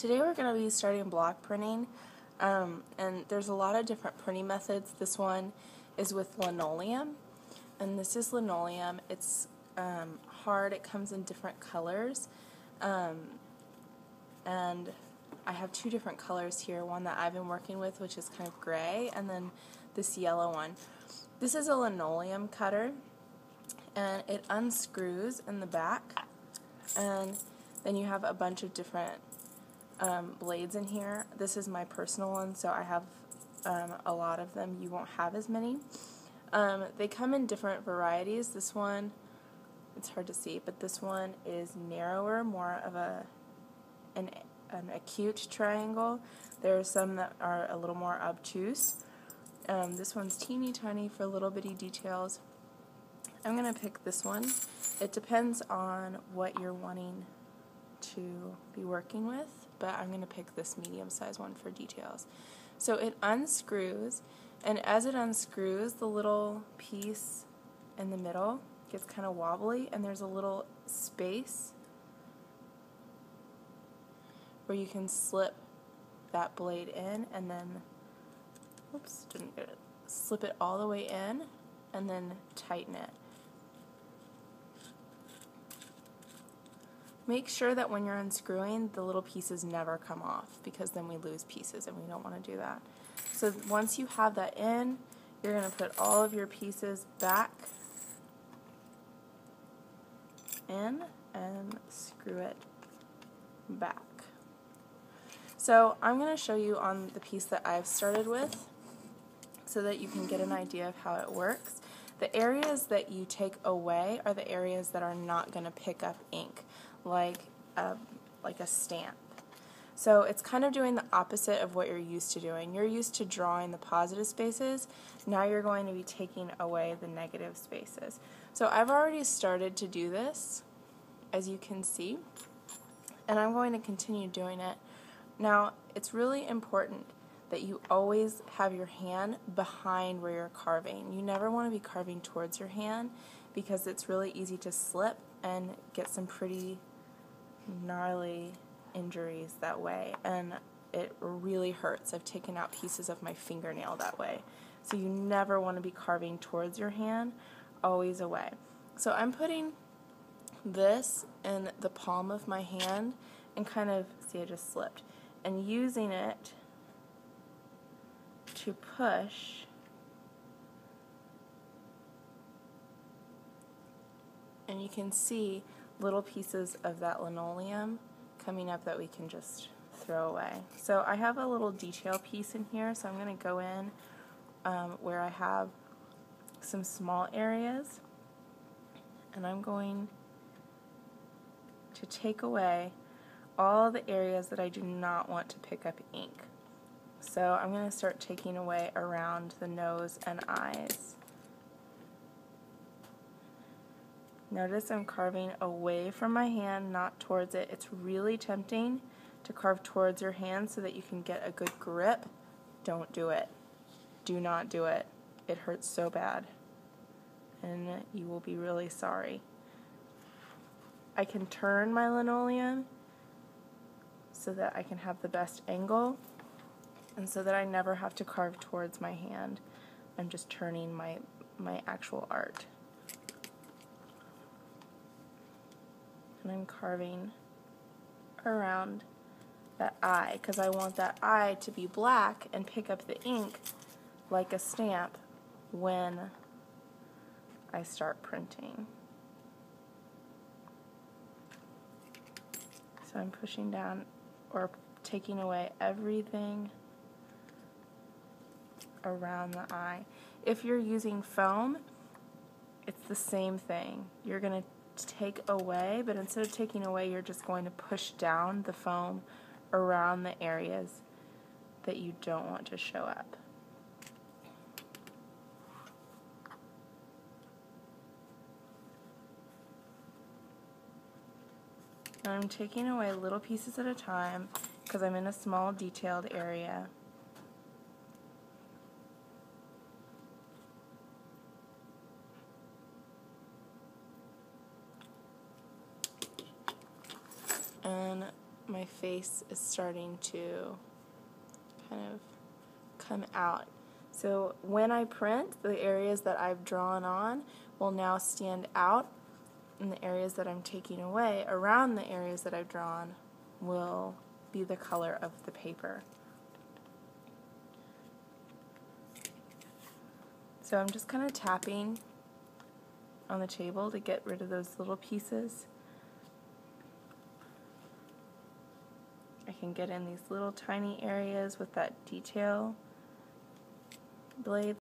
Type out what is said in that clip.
Today we're going to be starting block printing, and there's a lot of different printing methods. This one is with Linoleum, and this is Linoleum. It's hard. It comes in different colors, and I have two different colors here, one that I've been working with, which is kind of gray, and then this yellow one. This is a linoleum cutter, and it unscrews in the back, and then you have a bunch of different blades in here. This is my personal one, so I have a lot of them. You won't have as many. They come in different varieties. This one, it's hard to see, but this one is narrower, more of an acute triangle. There are some that are a little more obtuse. This one's teeny tiny for little bitty details. I'm going to pick this one. It depends on what you're wanting to be working with, but I'm going to pick this medium-sized one for details. So it unscrews, and as it unscrews, the little piece in the middle gets kind of wobbly, and there's a little space where you can slip that blade in, and then, oops, didn't get it, slip it all the way in, and then tighten it. Make sure that when you're unscrewing, the little pieces never come off, because then we lose pieces and we don't want to do that. So once you have that in, you're going to put all of your pieces back in and screw it back. So I'm going to show you on the piece that I've started with so that you can get an idea of how it works. The areas that you take away are the areas that are not going to pick up ink, like a stamp. So it's kind of doing the opposite of what you're used to doing. You're used to drawing the positive spaces. Now you're going to be taking away the negative spaces. So I've already started to do this, as you can see, and I'm going to continue doing it. Now, it's really important that you always have your hand behind where you're carving. You never want to be carving towards your hand, because it's really easy to slip and get some pretty gnarly injuries that way, and it really hurts. I've taken out pieces of my fingernail that way. So you never want to be carving towards your hand, always away. So I'm putting this in the palm of my hand and kind of, see, I just slipped, and using it to push and you can see little pieces of that linoleum coming up that we can just throw away. So I have a little detail piece in here, so I'm going to go in where I have some small areas, and I'm going to take away all the areas that I do not want to pick up ink. So I'm going to start taking away around the nose and eyes. Notice I'm carving away from my hand, not towards it. It's really tempting to carve towards your hand so that you can get a good grip. Don't do it. Do not do it. It hurts so bad, and you will be really sorry. I can turn my linoleum so that I can have the best angle, and so that I never have to carve towards my hand. I'm just turning my actual art. And I'm carving around that eye, because I want that eye to be black and pick up the ink like a stamp when I start printing. So I'm pushing down or taking away everything around the eye. If you're using foam, it's the same thing. You're going to take away, but instead of taking away, you're just going to push down the foam around the areas that you don't want to show up. And I'm taking away little pieces at a time because I'm in a small detailed area. And my face is starting to kind of come out. So when I print, the areas that I've drawn on will now stand out, and the areas that I'm taking away around the areas that I've drawn will be the color of the paper. So I'm just kind of tapping on the table to get rid of those little pieces. I can get in these little tiny areas with that detail blade.